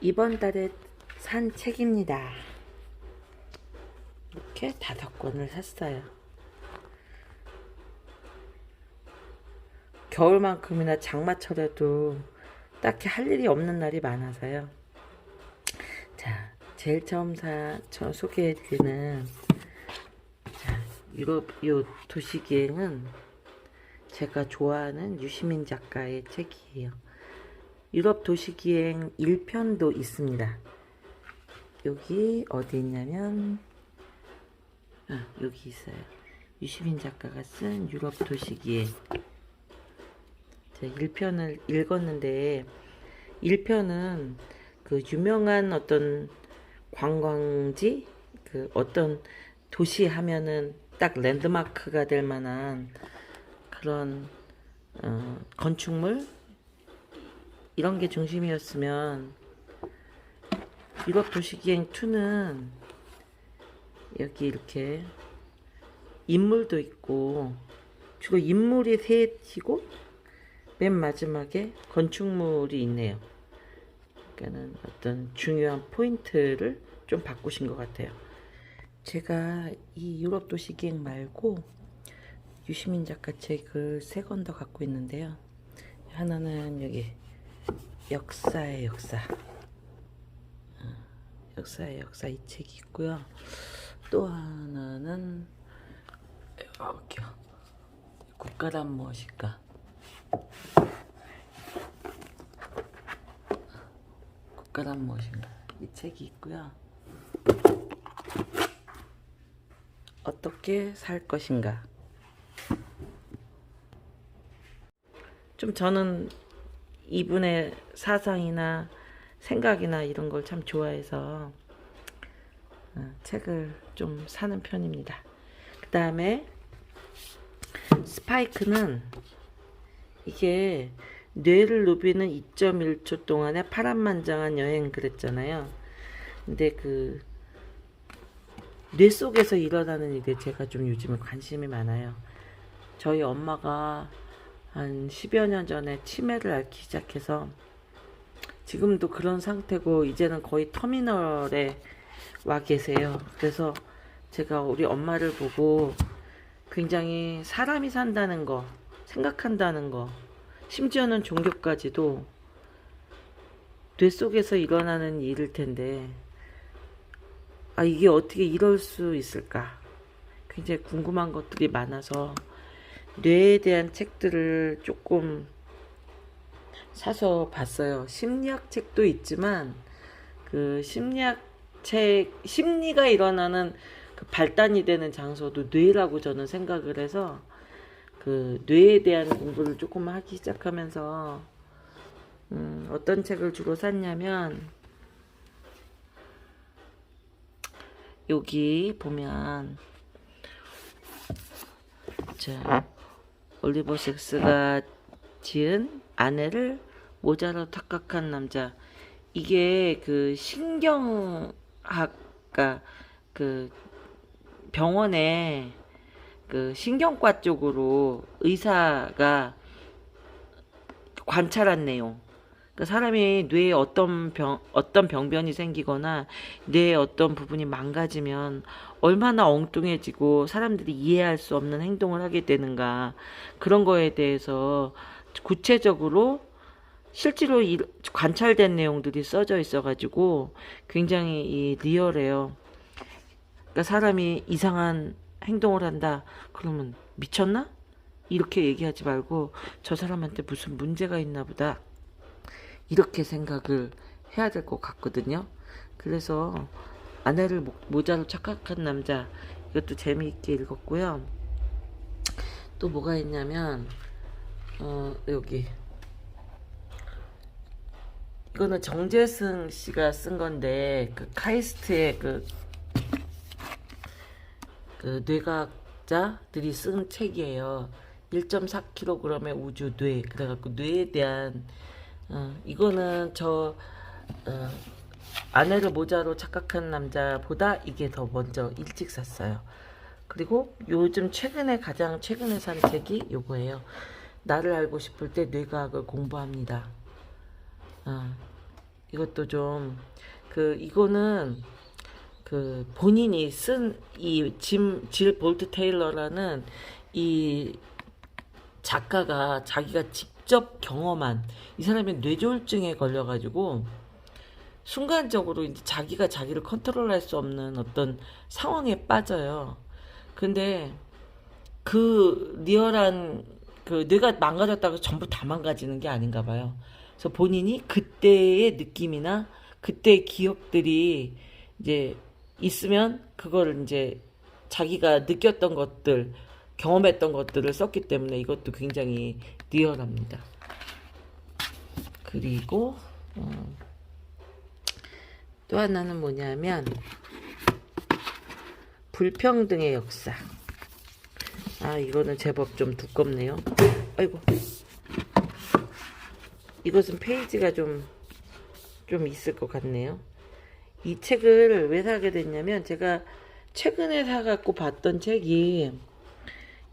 이번 달에 산 책입니다. 이렇게 5권을 샀어요. 겨울만큼이나 장마철에도 딱히 할 일이 없는 날이 많아서요. 자, 제일 처음 소개해드리는 유럽 도시기행은 제가 좋아하는 유시민 작가의 책이에요. 유럽 도시기행 1편도 있습니다. 여기 어디 있냐면 여기 있어요. 유시민 작가가 쓴 유럽 도시기행. 제가 1편을 읽었는데 1편은 그 유명한 어떤 관광지, 그 어떤 도시 하면은 딱 랜드마크가 될 만한 그런 건축물 이런 게 중심이었으면 유럽 도시기행 2는 여기 이렇게 인물도 있고 주로 인물이 셋이고 맨 마지막에 건축물이 있네요. 그러니까는 어떤 중요한 포인트를 좀 바꾸신 것 같아요. 제가 이 유럽 도시기행 말고 유시민 작가 책을 3권 더 갖고 있는데요. 하나는 여기 역사의 역사, 역사의 역사 이 책이 있고요. 또 하나는 여기요. 국가란 무엇일까? 국가란 무엇인가? 이 책이 있고요. 어떻게 살 것인가? 좀 저는 이분의 사상이나 생각이나 이런 걸 참 좋아해서 책을 좀 사는 편입니다. 그 다음에 스파이크는 이게 뇌를 누비는 2.1초 동안의 파란만장한 여행 그랬잖아요. 근데 그 뇌 속에서 일어나는 일에 제가 좀 요즘에 관심이 많아요. 저희 엄마가 한 10여 년 전에 치매를 앓기 시작해서 지금도 그런 상태고 이제는 거의 터미널에 와 계세요. 그래서 제가 우리 엄마를 보고 굉장히 사람이 산다는 거, 생각한다는 거, 심지어는 종교까지도 뇌 속에서 일어나는 일일 텐데 이게 어떻게 이럴 수 있을까? 굉장히 궁금한 것들이 많아서 뇌에 대한 책들을 조금 사서 봤어요. 심리학 책도 있지만 그 심리학 책, 심리가 일어나는 그 발단이 되는 장소도 뇌라고 저는 생각을 해서 그 뇌에 대한 공부를 조금 하기 시작하면서 어떤 책을 주로 샀냐면 여기 보면 자 올리버 섹스가 지은 아내를 모자로 탁각한 남자. 이게 그 신경학과 그 병원에 그 신경과 쪽으로 의사가 관찰한 내용. 그러니까 사람이 뇌에 어떤 병변이 생기거나 뇌의 어떤 부분이 망가지면 얼마나 엉뚱해지고 사람들이 이해할 수 없는 행동을 하게 되는가. 그런 거에 대해서 구체적으로 실제로 관찰된 내용들이 써져 있어가지고 굉장히 리얼해요. 그러니까 사람이 이상한 행동을 한다. 그러면 미쳤나? 이렇게 얘기하지 말고 저 사람한테 무슨 문제가 있나 보다. 이렇게 생각을 해야 될 것 같거든요. 그래서 아내를 모자로 착각한 남자 이것도 재미있게 읽었고요. 또 뭐가 있냐면 여기 이거는 정재승 씨가 쓴 건데 그 카이스트의 그 뇌과학자들이 쓴 책이에요. 1.4kg의 우주 뇌. 그래갖고 뇌에 대한 이거는 아내를 모자로 착각한 남자보다 이게 더 먼저 일찍 샀어요. 그리고 요즘 가장 최근에 산 책이 요거예요. 나를 알고 싶을 때 뇌과학을 공부합니다. 이것도 좀 이거는 본인이 쓴 이 질 볼트 테일러라는 이 작가가 자기가 직접 경험한, 이 사람이 뇌졸중에 걸려가지고 순간적으로 이제 자기가 자기를 컨트롤할 수 없는 어떤 상황에 빠져요. 근데 리얼한 뇌가 망가졌다고 전부 다 망가지는 게 아닌가 봐요. 그래서 본인이 그때의 느낌이나 그때의 기억들이 이제 있으면 그거를 이제 자기가 느꼈던 것들, 경험했던 것들을 썼기 때문에 이것도 굉장히 리얼합니다. 그리고 또 하나는 뭐냐면 불평등의 역사. 이거는 제법 좀 두껍네요. 아이고, 이것은 페이지가 좀 있을 것 같네요. 이 책을 왜 사게 됐냐면 제가 최근에 사갖고 봤던 책이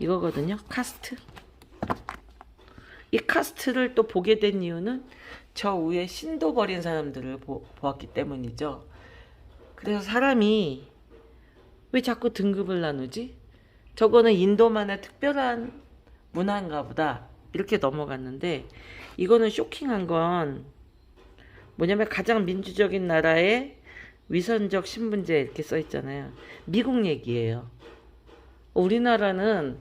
이거거든요. 카스트. 이 카스트를 또 보게 된 이유는 저 위에 신도 버린 사람들을 보았기 때문이죠. 그래서 사람이 왜 자꾸 등급을 나누지? 저거는 인도만의 특별한 문화인가 보다, 이렇게 넘어갔는데, 이거는 쇼킹한 건 뭐냐면 가장 민주적인 나라의 위선적 신분제 이렇게 써 있잖아요. 미국 얘기예요. 우리나라는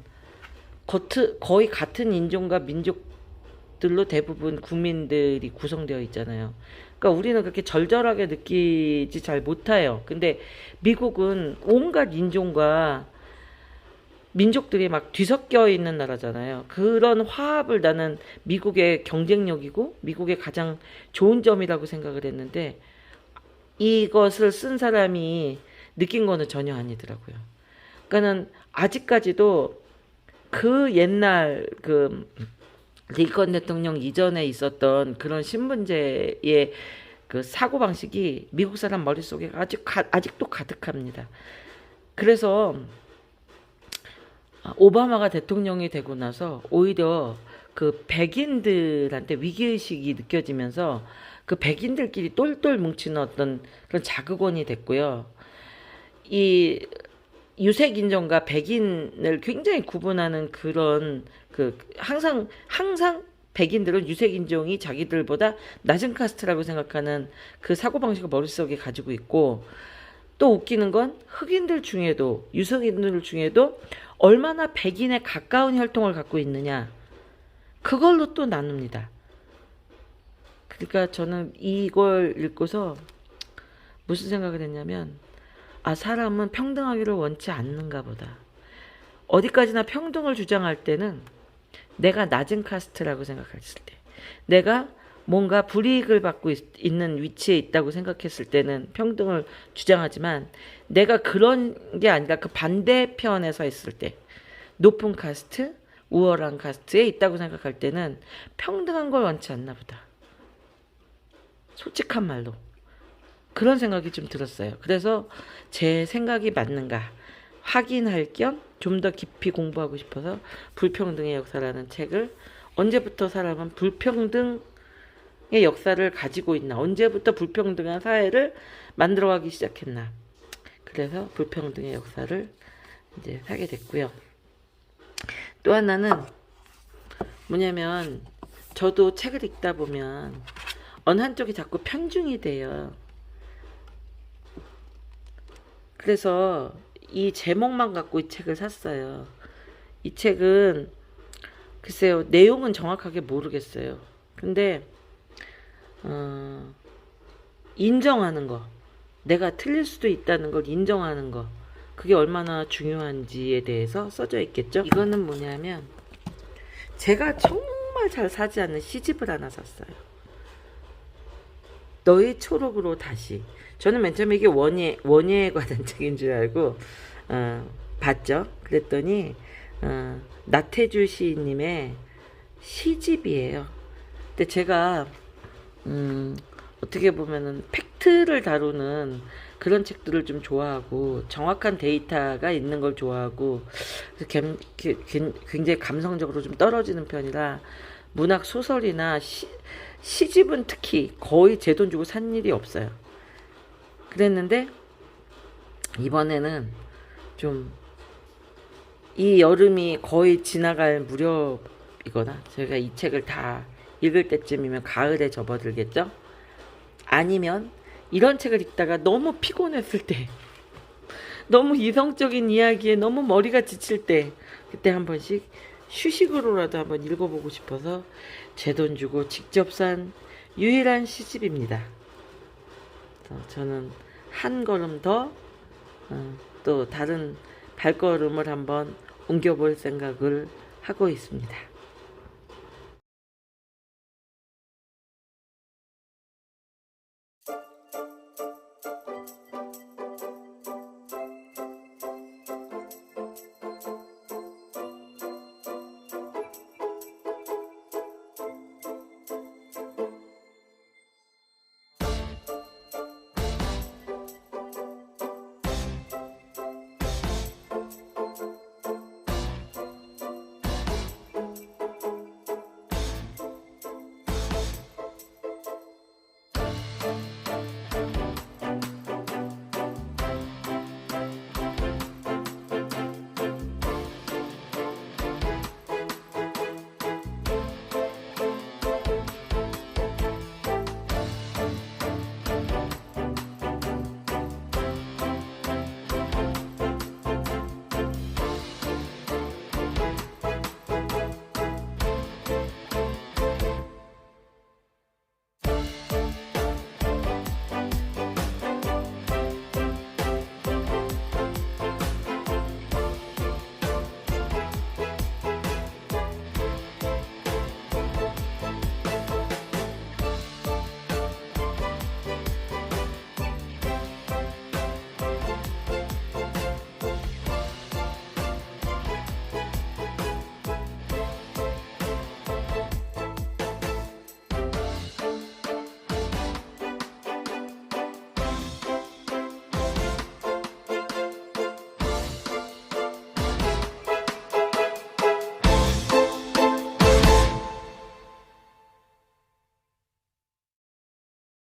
거의 같은 인종과 민족들로 대부분 국민들이 구성되어 있잖아요. 그러니까 우리는 그렇게 절절하게 느끼지 잘 못해요. 근데 미국은 온갖 인종과 민족들이 막 뒤섞여 있는 나라잖아요. 그런 화합을 나는 미국의 경쟁력이고 미국의 가장 좋은 점이라고 생각을 했는데, 이것을 쓴 사람이 느낀 거는 전혀 아니더라고요. 그러니까는 아직까지도 그 옛날 링컨 대통령 이전에 있었던 그런 신분제의 사고방식이 미국 사람 머릿속에 아직도 가득합니다. 그래서 오바마가 대통령이 되고 나서 오히려 백인들한테 위기의식이 느껴지면서 백인들끼리 똘똘 뭉치는 어떤 그런 자극원이 됐고요. 이 유색인종과 백인을 굉장히 구분하는 그런 항상 백인들은 유색인종이 자기들보다 낮은 카스트라고 생각하는 그 사고방식을 머릿속에 가지고 있고, 또 웃기는 건 흑인들 중에도, 유색인들 중에도 얼마나 백인에 가까운 혈통을 갖고 있느냐, 그걸로 또 나눕니다. 그러니까 저는 이걸 읽고서 무슨 생각을 했냐면, 사람은 평등하기를 원치 않는가 보다. 어디까지나 평등을 주장할 때는 내가 낮은 카스트라고 생각했을 때, 내가 뭔가 불이익을 받고 있는 위치에 있다고 생각했을 때는 평등을 주장하지만, 내가 그런 게 아니라 그 반대편에 서 있을 때, 높은 카스트, 우월한 카스트에 있다고 생각할 때는 평등한 걸 원치 않나 보다. 솔직한 말로 그런 생각이 좀 들었어요. 그래서 제 생각이 맞는가 확인할 겸 좀 더 깊이 공부하고 싶어서 불평등의 역사라는 책을, 언제부터 사람은 불평등의 역사를 가지고 있나, 언제부터 불평등한 사회를 만들어가기 시작했나, 그래서 불평등의 역사를 이제 사게 됐고요. 또 하나는 뭐냐면, 저도 책을 읽다 보면 어느 한쪽이 자꾸 편중이 돼요. 그래서 이 제목만 갖고 이 책을 샀어요. 이 책은 글쎄요, 내용은 정확하게 모르겠어요. 근데 인정하는 거, 내가 틀릴 수도 있다는 걸 인정하는 거, 그게 얼마나 중요한지에 대해서 써져 있겠죠. 이거는 뭐냐면, 제가 정말 잘 사지 않는 시집을 하나 샀어요. 너의 초록으로 다시. 저는 맨 처음에 이게 원예에 관한 책인 줄 알고 봤죠. 그랬더니 나태주 시인님의 시집이에요. 근데 제가 어떻게 보면은 팩트를 다루는 그런 책들을 좀 좋아하고 정확한 데이터가 있는 걸 좋아하고 그래서 굉장히 감성적으로 좀 떨어지는 편이라 문학 소설이나 시집은 특히 거의 제 돈 주고 산 일이 없어요. 그랬는데 이번에는 좀 이 여름이 거의 지나갈 무렵이거나 제가 이 책을 다 읽을 때쯤이면 가을에 접어들겠죠? 아니면 이런 책을 읽다가 너무 피곤했을 때, 너무 이성적인 이야기에 너무 머리가 지칠 때, 그때 한 번씩 휴식으로라도 한번 읽어보고 싶어서 제 돈 주고 직접 산 유일한 시집입니다. 저는 한 걸음 더 또 다른 발걸음을 한번 옮겨볼 생각을 하고 있습니다.